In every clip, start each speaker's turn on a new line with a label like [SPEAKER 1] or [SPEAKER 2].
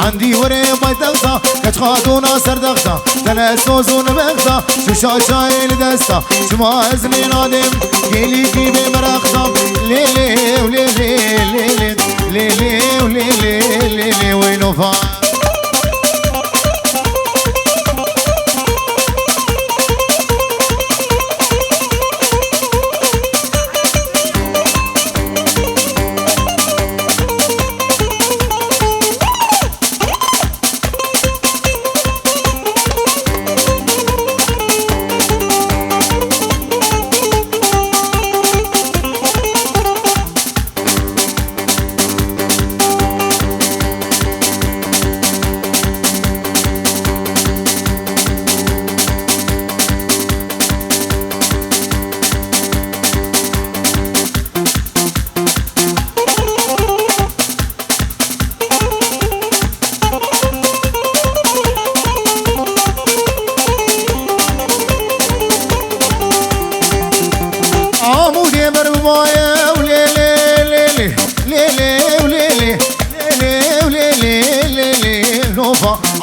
[SPEAKER 1] عندي وري بيتغطى كتخاتونا سردغطى تنسوزون بغطى شو شاشاي لدستا شما ازمي نادم كيلي كيبي مرخطى ليلي وليلي ليلي ليلي وليلي ليلي وينو فا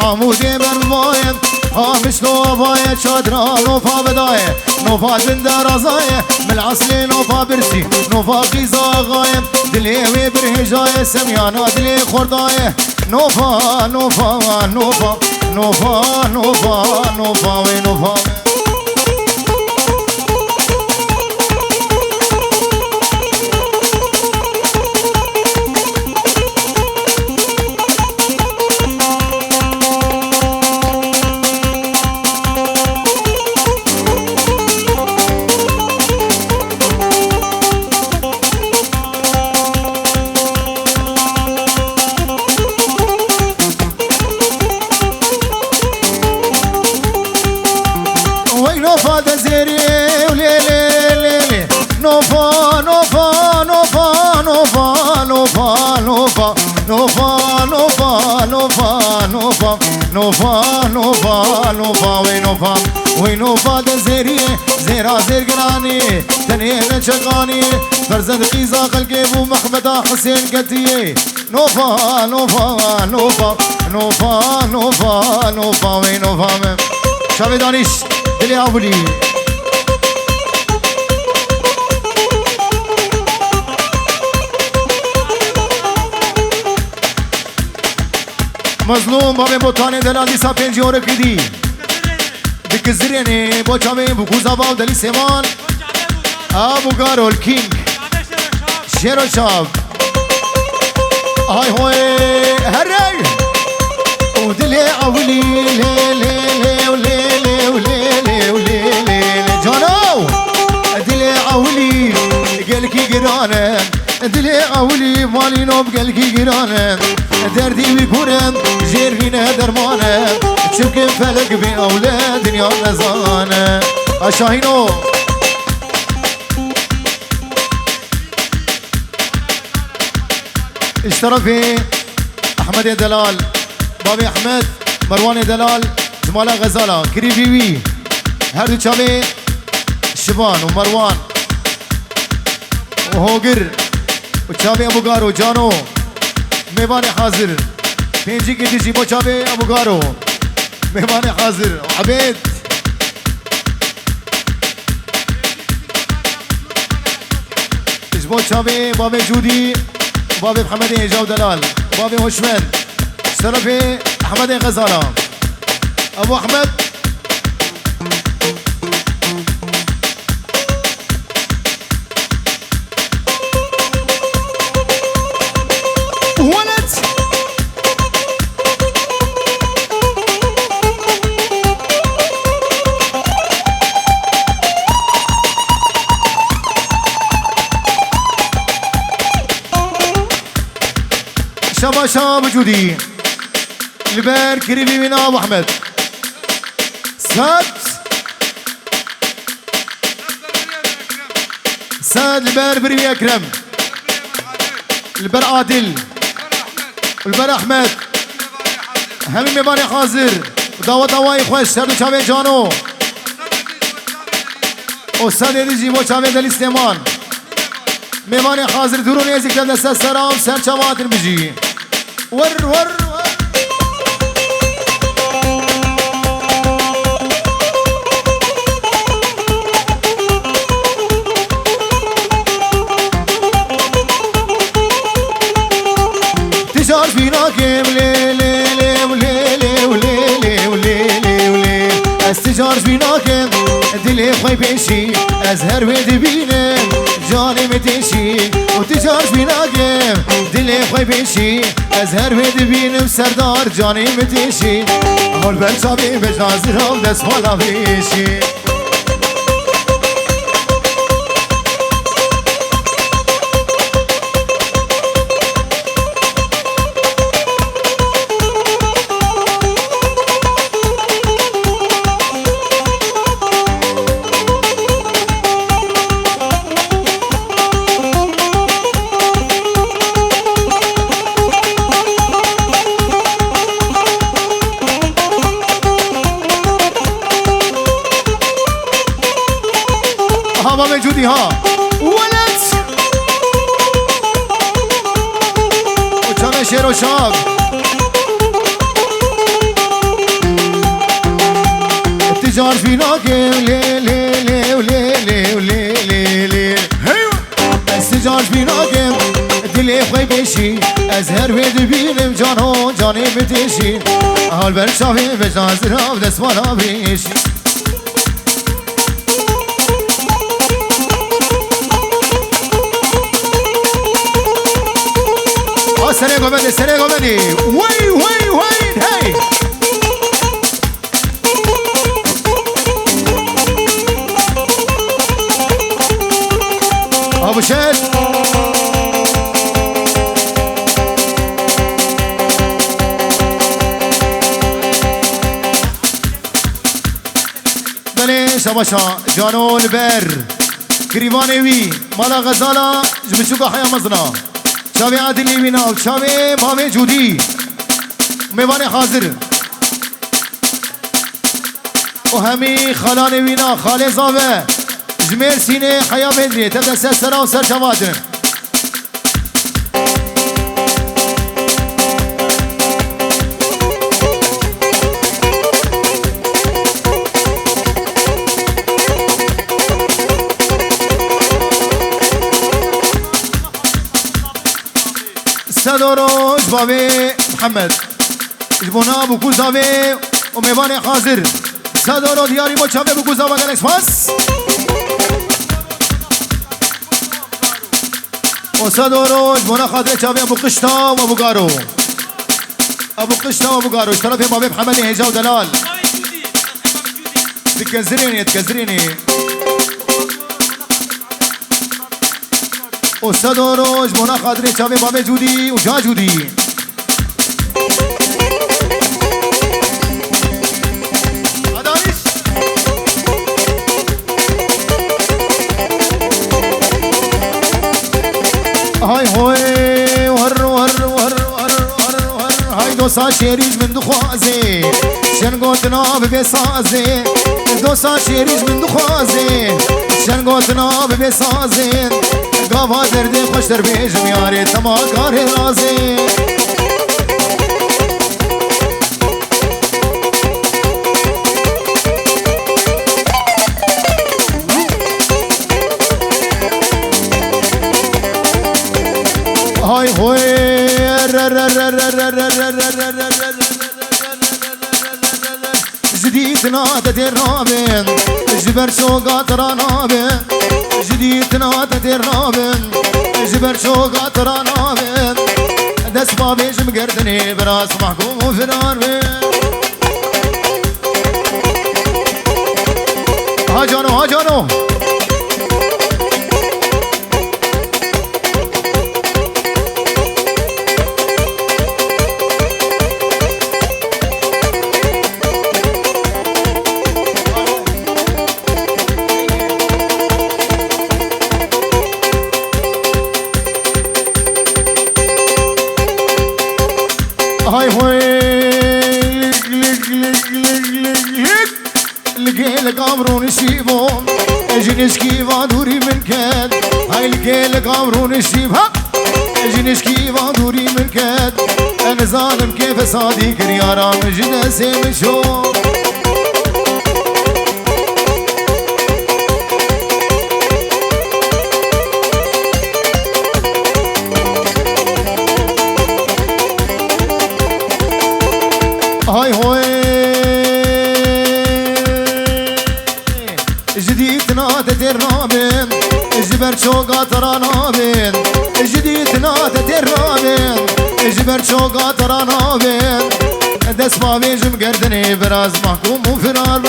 [SPEAKER 1] عمودي برمايم خامش نوفاية شادرا نوفا بداية نوفا زنده رزاية من العسل نوفا برسي نوفا قيزا غايم دليوي برهجاية سميانا دلي خرداية نوفا نوفا نوفا نوفا نوفا نوفا ونوفا نوفا نوفا نوفا نوفا نوفا نوفا نوفا وينوفا وينوفا دزيريه زيرا زير قراني تنيه نشقاني فرزند قيزا قلقيب ومحمد حسين قتيه نوفا نوفا نوفا نوفا نوفا نوفا وينوفا شابي دانيش دلي عبولي مظلوم بابي بوتاني دلالي سا پنجي اور کدی بکزرینی بوچاوی بوکوزا باو دلی سیمان ابو گارول کینگ شیرو شاب هاي هوي هري ودلي اولي لي لي لي ولي لي ولي لي ولي لي جانو دلي اولي قالكي قرانه دلي اولي مالي نوب قالكي قرانه دردي بيكورم جيرفينه درمانه تشبكن فلك بين اولاد دنيا نزانه اشاهينو اشترفي احمد دلال بابي احمد مروان دلال جمالا غزاله كريبيوي هردو چاوي شبان ومروان وهوگر وچاوي ابو غارو جانو مهمان حاضر پنجی کی دیجی بچاوے ابو گارو مهمان حاضر عبید اجبو چاوے باب جودی باب محمد اجاو دلال باب هشمن شرف احمد غزاله ابو احمد شباشا وجودي لبير كريمي من ابو احمد ساد لبير بريمي اكرم لبير عادل لبير احمد همين مباني حاضر دعوت هواي خوش هردو چاوي جانو استاد ديجي مو چاوي دل استعمال مباني حاضر درون يزيك دست سلام سر چواتر بجي ور ور ور استجارش بیناکم دل خوی پیشی از هر وید بینم جانی متشی و تجارش بیناکم دل خوی پیشی از هر وید بینم سردار جانی متشی حال برچابی بجازی رام دست بالا بیشی جودي ها ولد وكان شير وشاب التجار في ناقم لي لي لي ولي لي ولي لي لي التجار في ناقم دلي خوي بيشي ازهر بيد بينم جانو جاني بتشي هال برشافي بجاز راب دست وانا بيشي سريقو بدي سريقو بدي وي وي وي هاي ابو شاد بلي شباشا جانو البر كريباني وي مالا غزالا جبشوكا حيا مزنا شاوی عادلی بیناو شاوی ماوی جودی میوان حاضر و همی خالان بینا خاله زاوه جمیر سینه حیا بندری تبدأ سر سرا و سر شوادن سداروش بابي محمد جبونا بوكو زاوي وميواني حاضر سدارو دياري مچابي بوكو زاوي گلكس پاس وسداروش جبونا خاطر چابي ابو قشتا وابو غارو ابو قشتا وابو غارو طرف بابي محمد هجاو دلال تكزريني وسداروش جبونا خاطر چابي بابي جودي وجا جودي هاي هاي ور ور ور ور ور هاي دوسا شيريج من دخوازي شنقوتنا ببسازي دوسا شيريج من دخوازي شنقوتنا ببسازي قافا دردي خوش دربيجم ياري تما كاري رازي هاي هاي جديدنا تدير رابن جبر شوقات رانابن جديدنا تدير رابن جبر شوقات رانابن دس بابيش مقردني براس محكوم وفرار بن هاجانو هاي هاي لقيلك عمرون شيبهم اجي نشكي وادوري من كاد هاي لقيلك عمرون شيبها اجي نشكي وادوري من كاد انا ظالم كيف صادق يا رام جدا سيم شو هاي هاي تترنابن جبر شوقا ترانابن جديتنا تترنابن جبر شوقا ترانابن دست ما بيجم قردني براز محكوم وفرار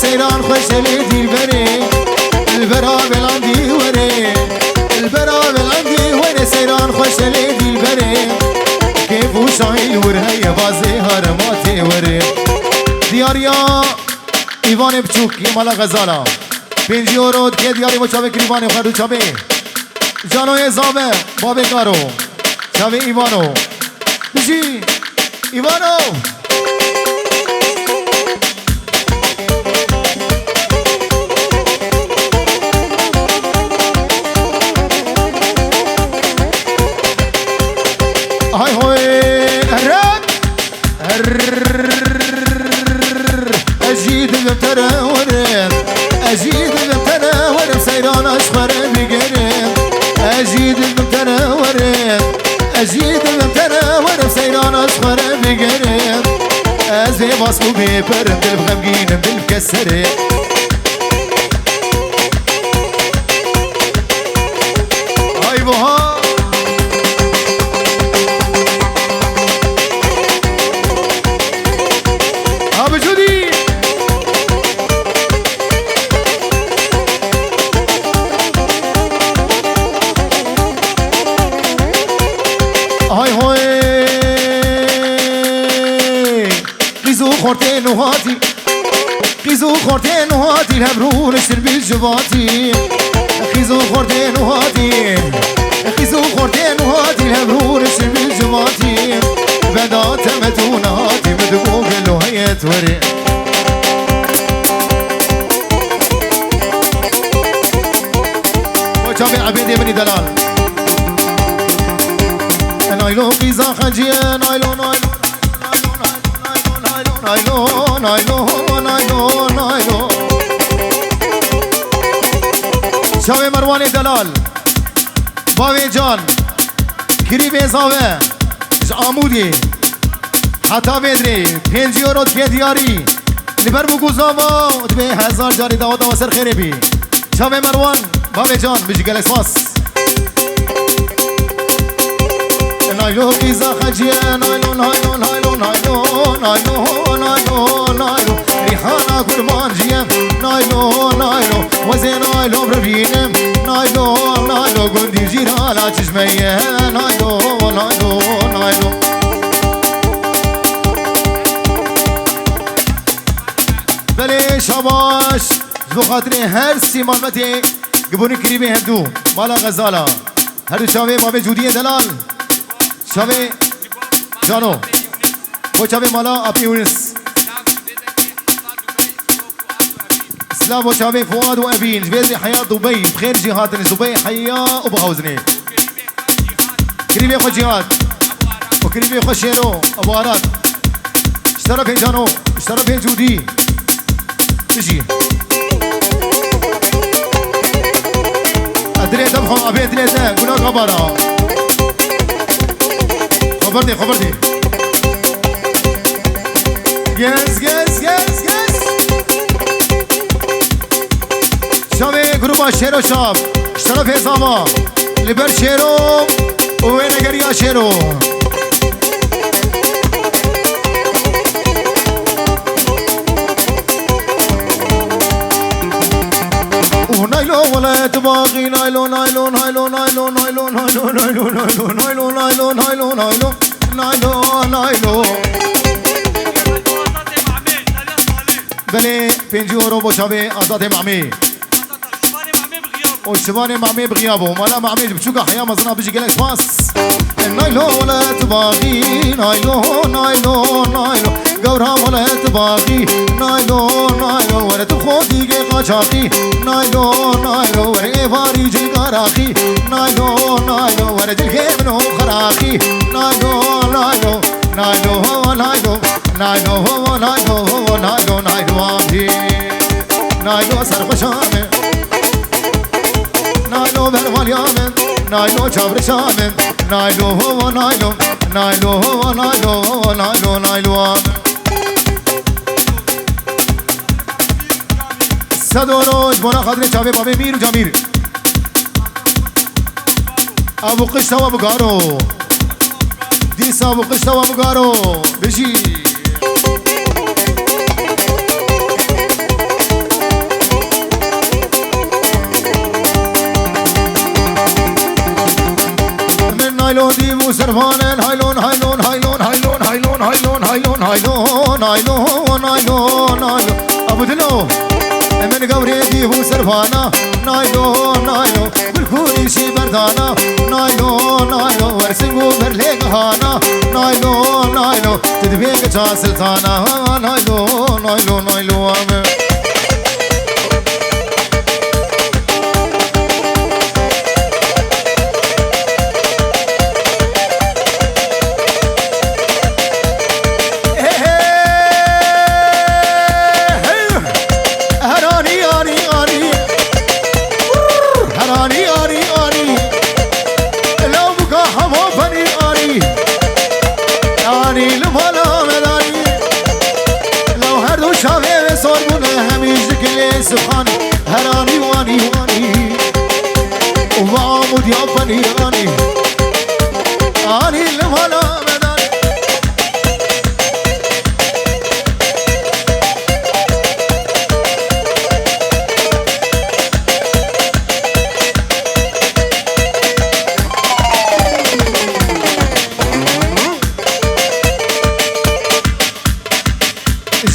[SPEAKER 1] سيران خوش ليدي البري البرابل عندي وري البرابل عندي وري سيران خوش ليدي البري كيف وشعيل ورهي بازي هرماتي وري دياريا ايوان بچوك يمالا غزالا 5 يورو که دیاری مچاوه کریوانی خدو چاوه جانو زامه بابه کارو چاوه ایوانو بشی ایوانو هاي هوي هرب أجيد بمتناور أجيد بمتناور سيران أشخر بقرب أجيد بمتناور أجيد بمتناور سيران أشخر بقرب أزي بصمو بيبرم بغمقين بالكسر هاي بوها هاي هاي قيزو خورتين وهاتي قيزو خورتين وهاتي الهبرون اشتر بالجباتي قيزو خورتين وهاتي قيزو خورتين وهاتي الهبرون اشتر بالجباتي بدا تمتون هاتي مدقوق له هيت وري وشابي عبيدي بني دلال نايلو قيزا خجيه نايلو نايلو نايلو نايلو نايلو نايلو شاوي مرواني دلال باوي جان كري بيزاوه عمودي حتى بدري 5 يورو تكي دياري لبر بوغوزاوا دبي 1000 جاري داودا وسر خيري بي شاوي مروان باوي جان بيجي جلس واس نايلو قيزا خجيه نايلو نايلو نايلو نايلو نايلو نايلو نايلو ريحانا قربان جيه نايلو نايلو وزي نايلو بربينم نايلو نايلو قندي جيرانا چشميه نايلو نايلو نايلو بلي شباش جو خاطري هر سيمان متي قبوني كريبي هندو مالا غزالا هردو شاوي ما بجودية دلال شاوي جانو و شاوي مالا ابي يونس اسلام و شاوي فؤاد وابين جبيزي حياة دبي بخير جهاتني دبي حياة وبغوزني كريمي خو جهات وكريمي خو شيرو ابو عراد اشترف جانو اشترف جودي تجي ادري دبخو ابي ادري قولوا خبره خبرتي جاز جاز جاز جاز شاوي جروبا شيرو شاب اشترف حسابا لبر شيرو وين اجريا شيرو نايلو ولا تباغي نايلو نايلو نايلو نايلو نايلو نايلو نايلو نايلو نايلو نايلو نايلو نايلو نايلو نايلو بله 5 یورو بچابه آزاد معمی وشباني معمي بغيابه ومالا معمي بشوكا حياة مزنا بيجي قالك باس نايلو ولا تباغي نايلو نايلو نايلو قورها ولا تباغي نايلو نايلو ولا تخوتي قاچاقي نايلو نايلو ولا فاري جي قراخي نايلو نايلو ولا جلكي منو خراخي نايلو نايلو نايلو نايلو نايلو نايلو نايلو نايلو نايلو سرخشامي نايلو برمال يامن نايلو چابر شامن نايلو هو نايلو نايلو هو نايلو نايلو نايلو صدو روز بنا خاطر چاوه بابه میر و جامیر ابو قشتا و ابو گارو دیسا ابو قشتا و ابو گارو بشی هايلون ديبو سرفانن هايلون هايلون هايلون هايلون هايلون هايلون هايلون هايلون هايلون هايلون هايلون ابو دلو من قوري ديبو سرفانا نايلون نايلون بالكوري شي بردانا نايلون نايلون ورسنقو برليق هانا نايلون نايلون تدبيق جا سلطانا نايلون نايلون نايلون سبحاني هراني واني واني وعمود يابني راني اني لمالا مداني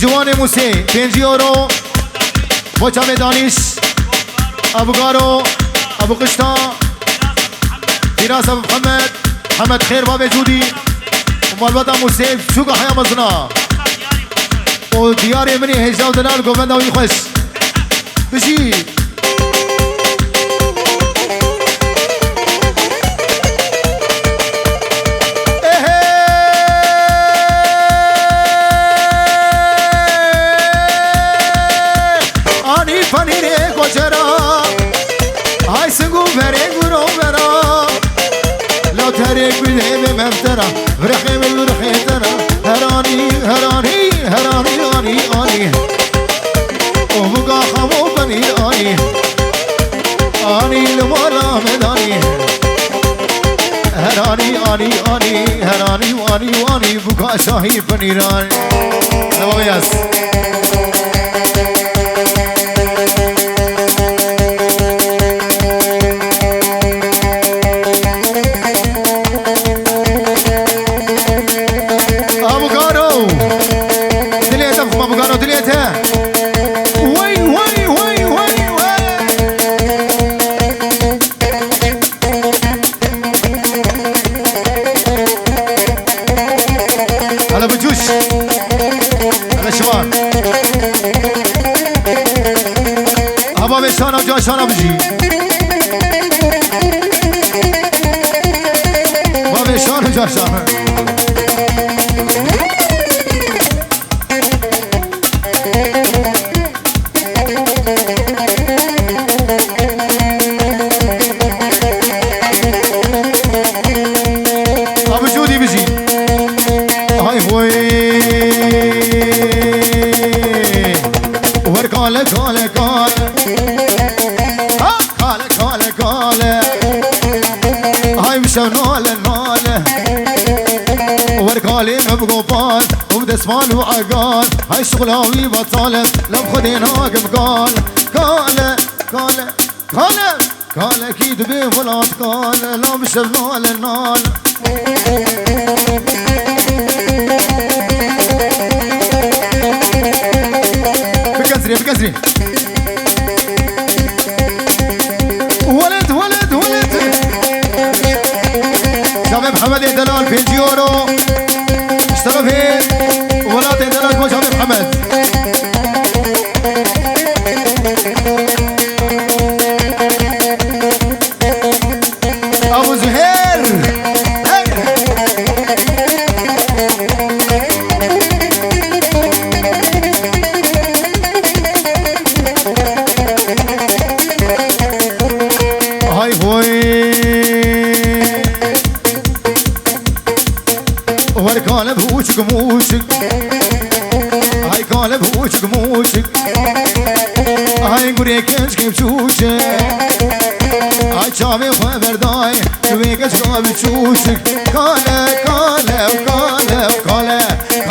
[SPEAKER 1] جوان موسى 5 یورو بوچا دانش ابو گارو ابو قشتا فراس ابو محمد محمد خير باب جودي ومالبتا موسى شوكا حياة مزنا ودياري مني هجاو دلال قومندا ويخش بشي فرحي من رخيتنا هراني هراني هراني اني اني وبقى خمو بني اني اني لمالا مداني هراني اني اني هراني واني واني بقى شاهي بني راني نواياس شانا بجي بابي شانا جا شانا ابو جودي بجي هاي هوي ورقالة قالة قالة ناله ناله ورقالي مبقوبان وبدسمان وعقال هاي شغلاوي بطالب لو خدينا قال قال قال قال قال اكيد بفلات قال لو بشر ناله ناله غزري ولد ولد ولد شباب محمد دلال 20 يورو اشترى فين ولاد دلال كو شباب محمد ابو زهير هاي هوي ورقالب وشك موشك هاي قالب وشك موشك هاي قريكش كيف شوشك هاي شامي خبرداي شويكش قاب شوشك قاله قاله قاله قاله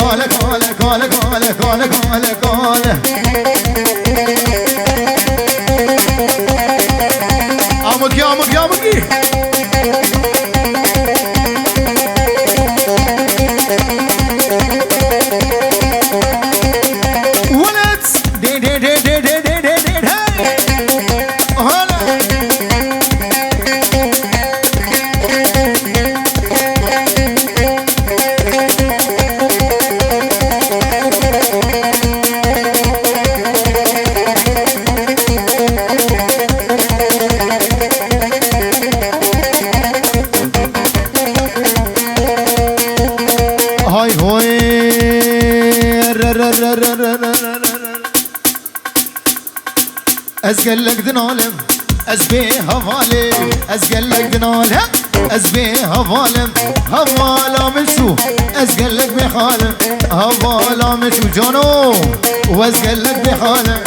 [SPEAKER 1] قاله قاله قاله قاله قاله قاله قاله عمك يا عمك يا عمك ولد دي دي دي دي دي دي دي دي هاي هلا هاي هوي ازقلك دنالم ازبي هفالي ازقلك دنالم ازبي هفالم هفالا مشو ازقلك بحالم هفالا مشو جانو وازقلك بحالم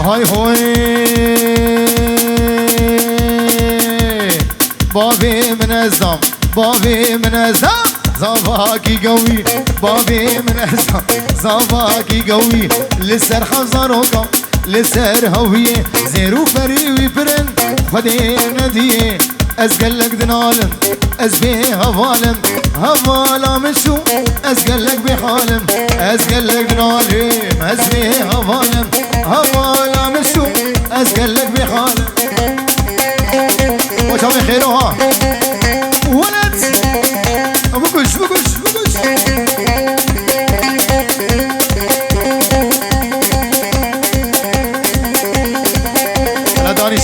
[SPEAKER 1] هاي هوي بابي من الزم بابي من الزم زباكي قوي بابي من الزم زباكي قوي لسر حزاروكا لسر هوية زيرو فريوي برن خدي نديه ازقلك دنالم ازبي هفالم هفالا مشو ازقلك بحالم ازقلك دنالم ازبي هفالم هفالا مشو ازقلك بحالم وشامي خيروها ولد بقش بقش بقش لا دانش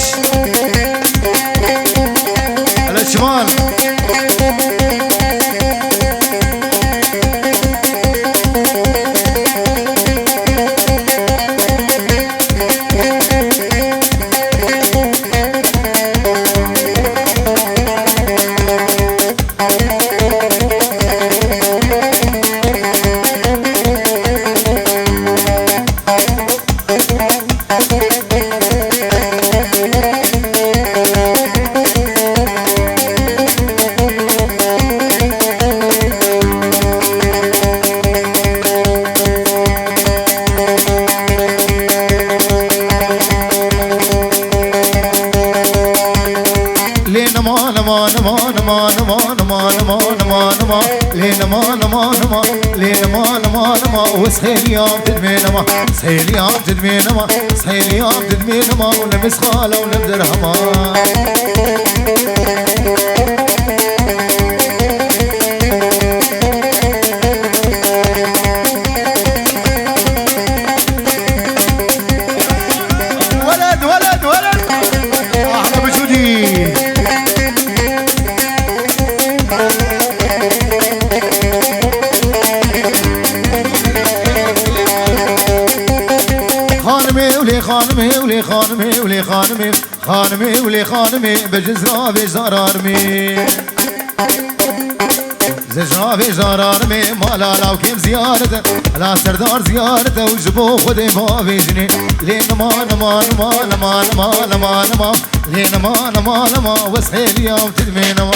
[SPEAKER 1] على الشمال وسهيل يوم تدمينما سهيل يوم تدمينما سهيل يوم تدمينما ولمس خاله ولمدرهما ولد ولد ولد احنا بجودي خانمي ولي خانمي ولي خانمي خانمي ولي خانمي بجزرافي زرارمي زجرافي زرارمي مالا لو كيف زيارته لا سردار زيارته وجبو خدي ما فيجني لين ما نما نما نما نما نما نما لين ما نما نما وسهيل يوم تدمي نما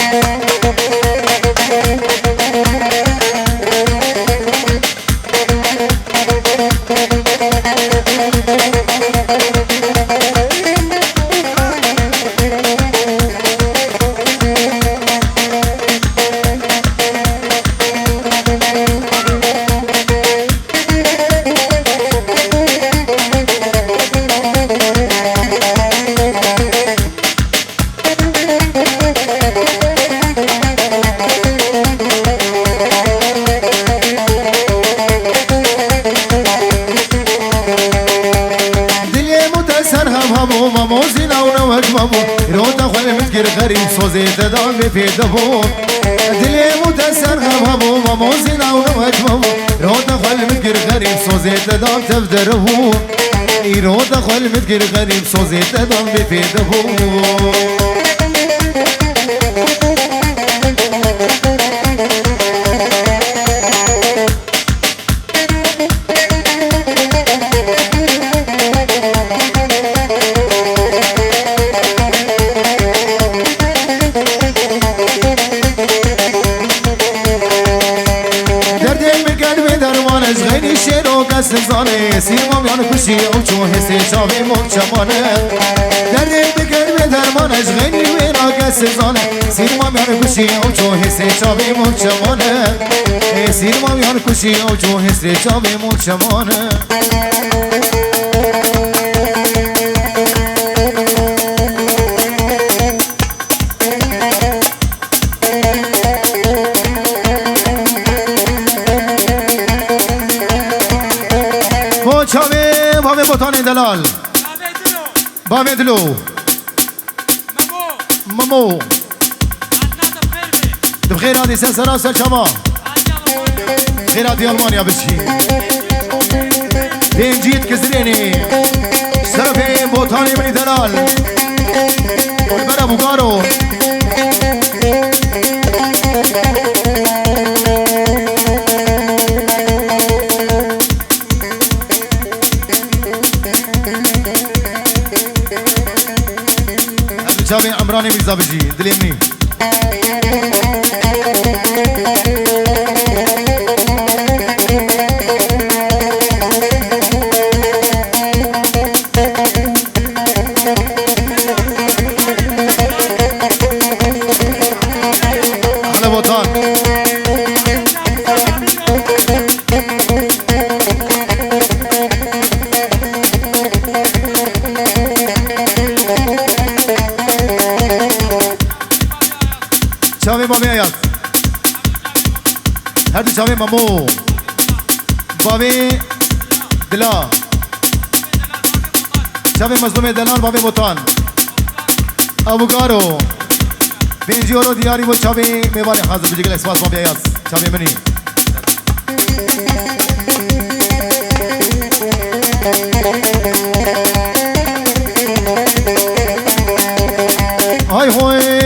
[SPEAKER 1] سوزي تدام بفيدبو دلي متسر غبو وموزن او نوجمو رو دخل متقر غريب سوزي تدام تفدربو رو دخل متقر غريب سوزي تدام بفيدبو
[SPEAKER 2] سزانه سیمام یان کشی او چون حسی چاوی محکمانه در بگر به درمانش غنی وینا سزانه سیمام یان کشی او چون حسی چاوی محکمانه سیمام یان کشی او چون حسی چاوی محکمانه
[SPEAKER 1] بوتان دلال بابي دلو مامو بخير هذه سلسلة سلشما خير هذه ألمانيا بشي بين جيت كزريني شرفي بوتاني بني دلال والبرا بوغارو شامي عمراني ميزا بجي دليمني أحلى بوطان شامي بابي آيات هادو شامي مامو بابي دلا شامي مظلوم دلال بابي بوطان ابو غارو بنجي اورو دياري و شامي ميواني حاضر بيجي الاسواس بابي آيات شامي مني هاي هوي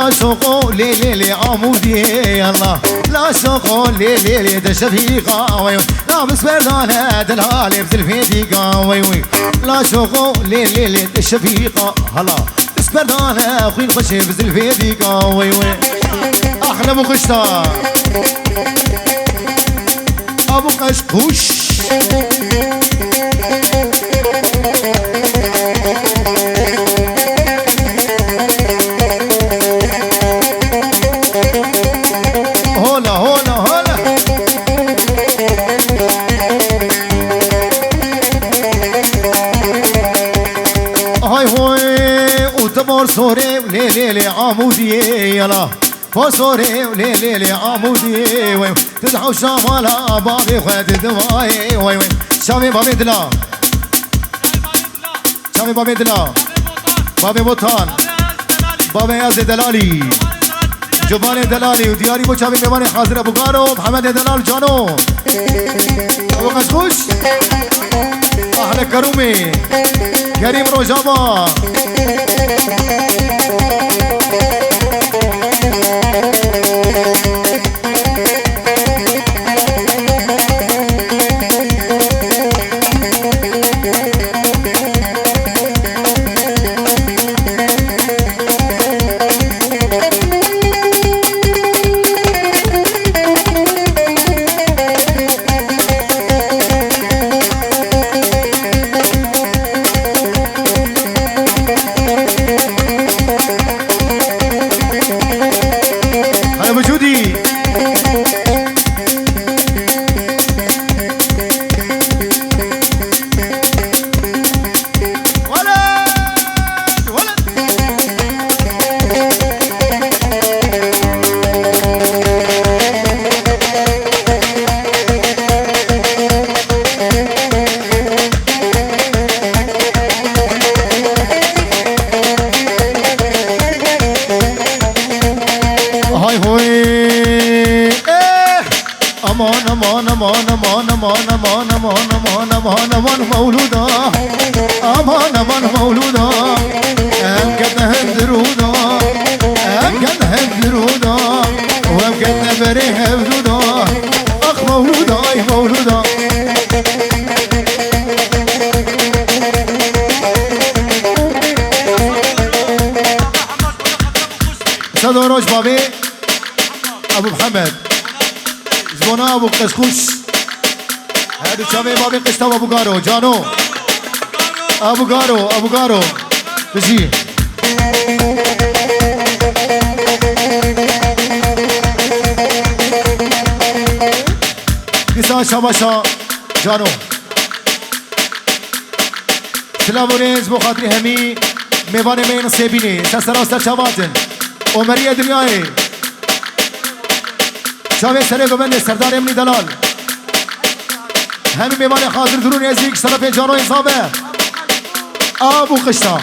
[SPEAKER 1] لا شوقو لي لي لي عمودي يلا لا شوقو لي لي لي ده شفيقة وي لا بس بردانة دلالي بزلفي ديقة وي وي لا شوقو لي لي لي ده شفيقة هلا بس بردانة خوي الخشي بزلفي ديقة وي وي أحلى أبو قشطة أبو قشقوش سوري ولي لي لي عمودي يلا فسوري ولي لي لي عمودي وي تدعو شمالا بابي خد دواي وي وي شامي بابي دلا شامي بابي دلا بابي بوطان بابي عز دلالي جبال دلالي ودياري بو شامي ميواني حاضر ابو غارو محمد دلال جانو ابو قشقوش احلى كرومي كريم روجابا امان امان امان امان امان امان امان امان امان مولودا امان امان مولودا ام كتهم درودا ام كتهم درودا وام كتهم بريه بدودا اخ مولودا اي مولودا صدروش بابي ابو محمد زبونا ابو قشقوش هادو شامي بابي قشتا ابو غارو جانو ابو غارو بجي قصا شاباشا جانو سلامونيز بو خاطري همي ميواني مين سيبيني سسرا استر شواتن عمریه دنیای شاوه سره گوبند سردار امنی دلال همین میوان حاضر درون ازیک سرف جانو حسابه ابو قشتا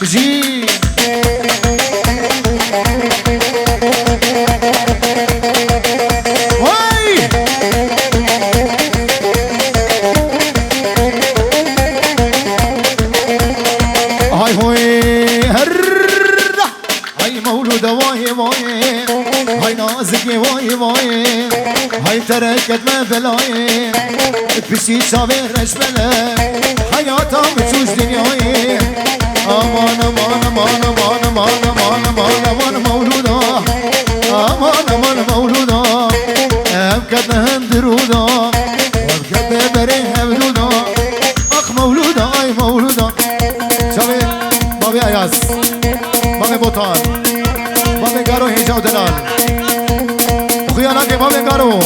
[SPEAKER 1] بجی وای های هوی هر مولود وای وای های نازکی وای وای های ترکت من بلای بشی شاوه رشمله حیاتم چوش دنیای امان امان امان امان امان امان امان امان مولودا امان امان مولودا ام کتهم درودا ام کتهم بره هبدودا اخ مولودا ای مولودا شاوه بابی عیاز بابی بوتان بابی گارو هیجا و دلال خویانا که بابی گارو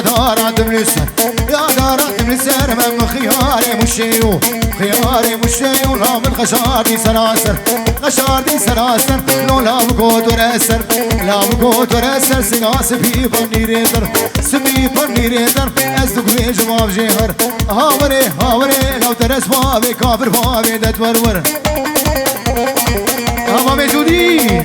[SPEAKER 1] دارا دملسر يا دارا دملسر من خياري مشيو خياري مشيو لا من خشاري سراسر خشاري سراسر لو لا بقود ورسر لا بقود ورسر سناس في بنيري در سبي بنيري در ازدق بيج ما بجهر هاوري لو ترس بابي كافر بابي دتورور هوا موجودي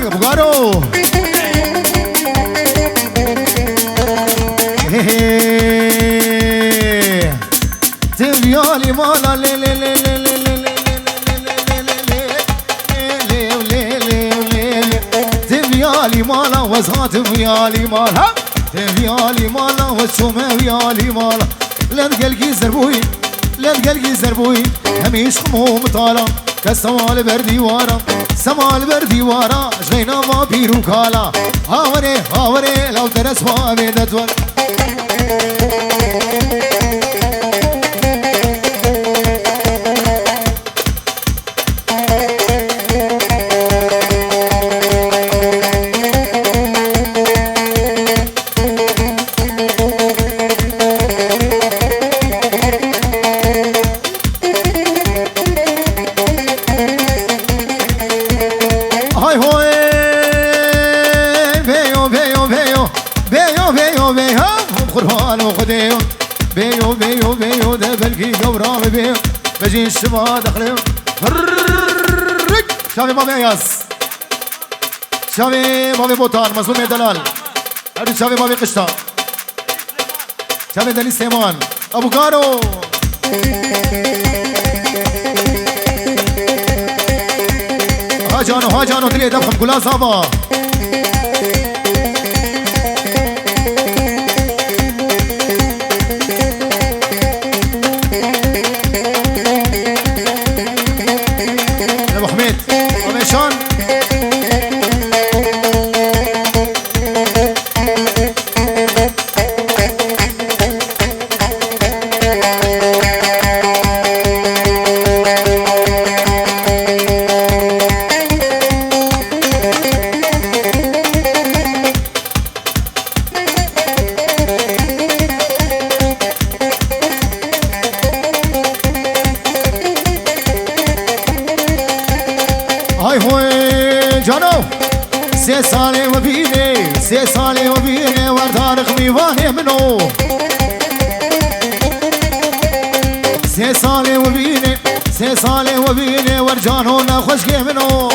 [SPEAKER 1] Bugaro Tivyali mala le le le le le le Tivyali mala وزها تفيالي مالا تفيالي مالا وشومه ويالي مالا لا تقلقي زربوي لا تقلقي زربوي هميش خموم طالا كالسمال بردي وارا سمال بردي وارا جينا ما بيرو كالا هاوري لو ترس ما بيدتور قربان وخديو بيو بيو بيو ده بلقي قورام بيو بجي الشباب دخليو شافي بابي ياس شافي بابي بوتان مظلوم دلال هادو شافي بابي قشطة شافي دليل سيمان ابو كارو ها جانو دلي دفخم كلها صابا ابو حميد ابو هشام سه ساله و بینه وردارق میوانه منو سه ساله و بینه ورجانو نخوشگه منو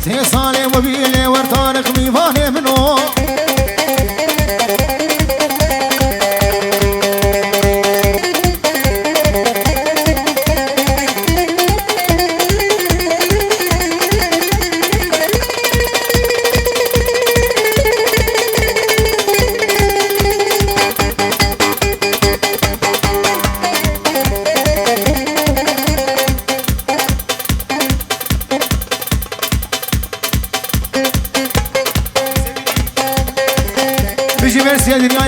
[SPEAKER 1] سه ساله و بینه وردارق میوانه منو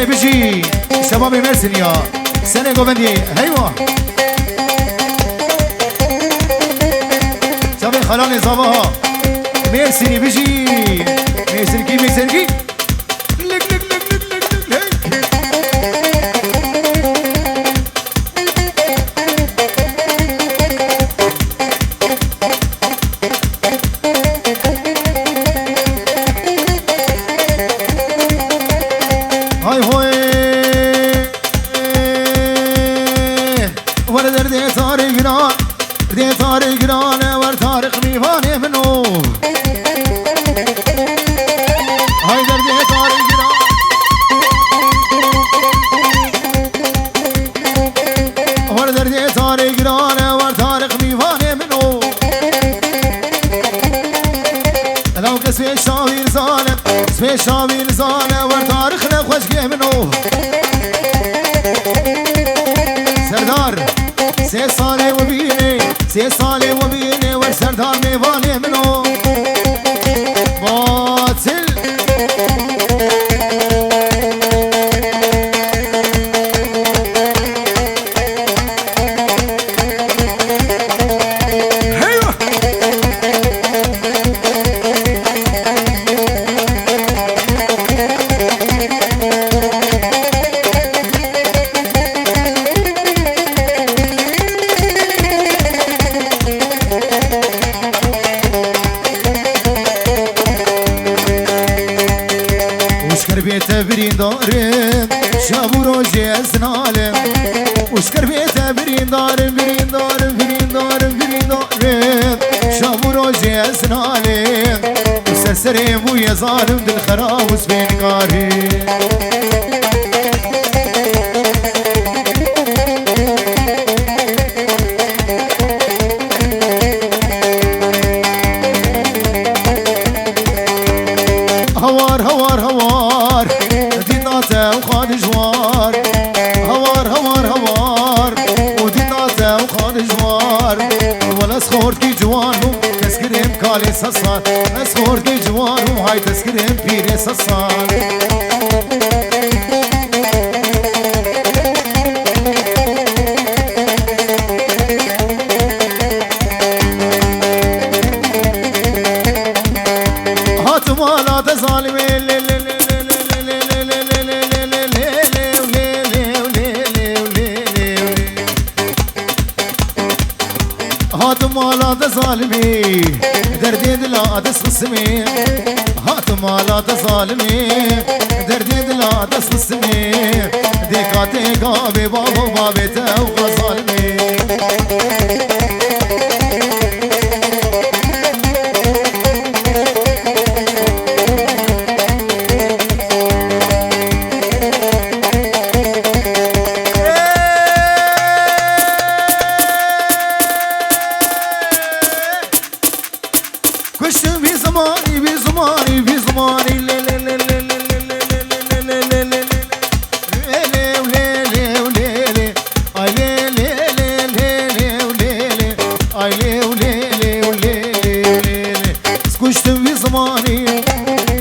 [SPEAKER 1] بيجي شباب مرسن يا سنة قبندي هيوا شباب خلاني صباها مرسني بيجي مرسنكي شاوين زانه ورتارخنا خوشگه منو سردار سه ساله و بینه ور سردار میوانه منو باطل برين دارم شب و روز اسنالم وشکر بیت برین دارم شب و روز اسنالم سرسرم بوی ظالم دل خراب و سبین کارم هوار ديناته وخان جوار هوار وديناته وخان جوار ولا سخورت كي جوانو تسكرم كالي سصار سخورت كي جوانو هاي تسكرم بيري سصار هات مالا تظالمين هات مالا ظالمي دردي دلا دس قسمي هات
[SPEAKER 2] مالات ظالمي دردي دلا دست السمي ديكاتي قابي بابو بابي توقع ظالمي كشت في زماني في زماني في زماني كشت في زماني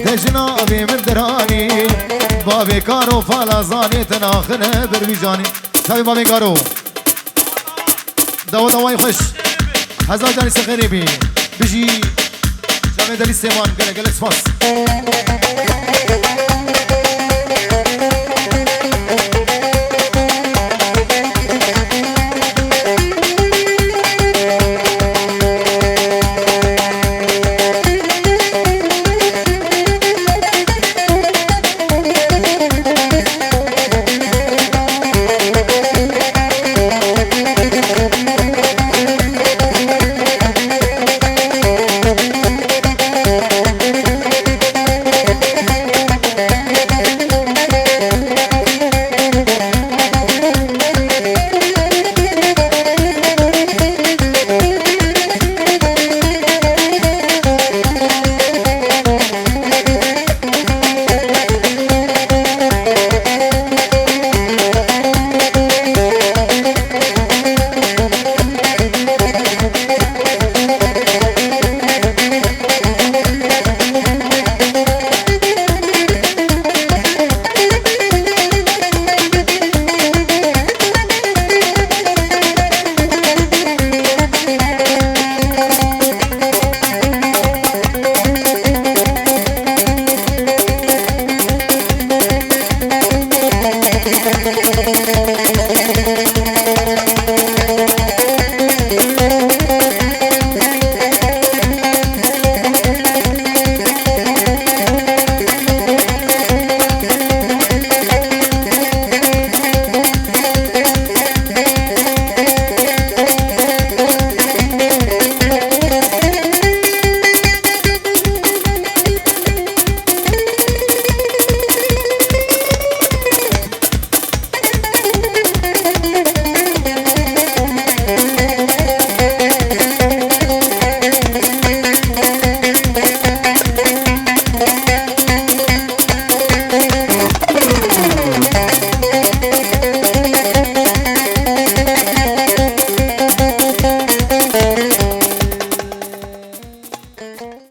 [SPEAKER 2] تجنابي من دراني بابي كارو فلازاني تناخنه بربيجاني سابي بابي كارو دوا دواي خوش هزار جاني سخيري بي بيجي جامد علي سيمان قال سفاس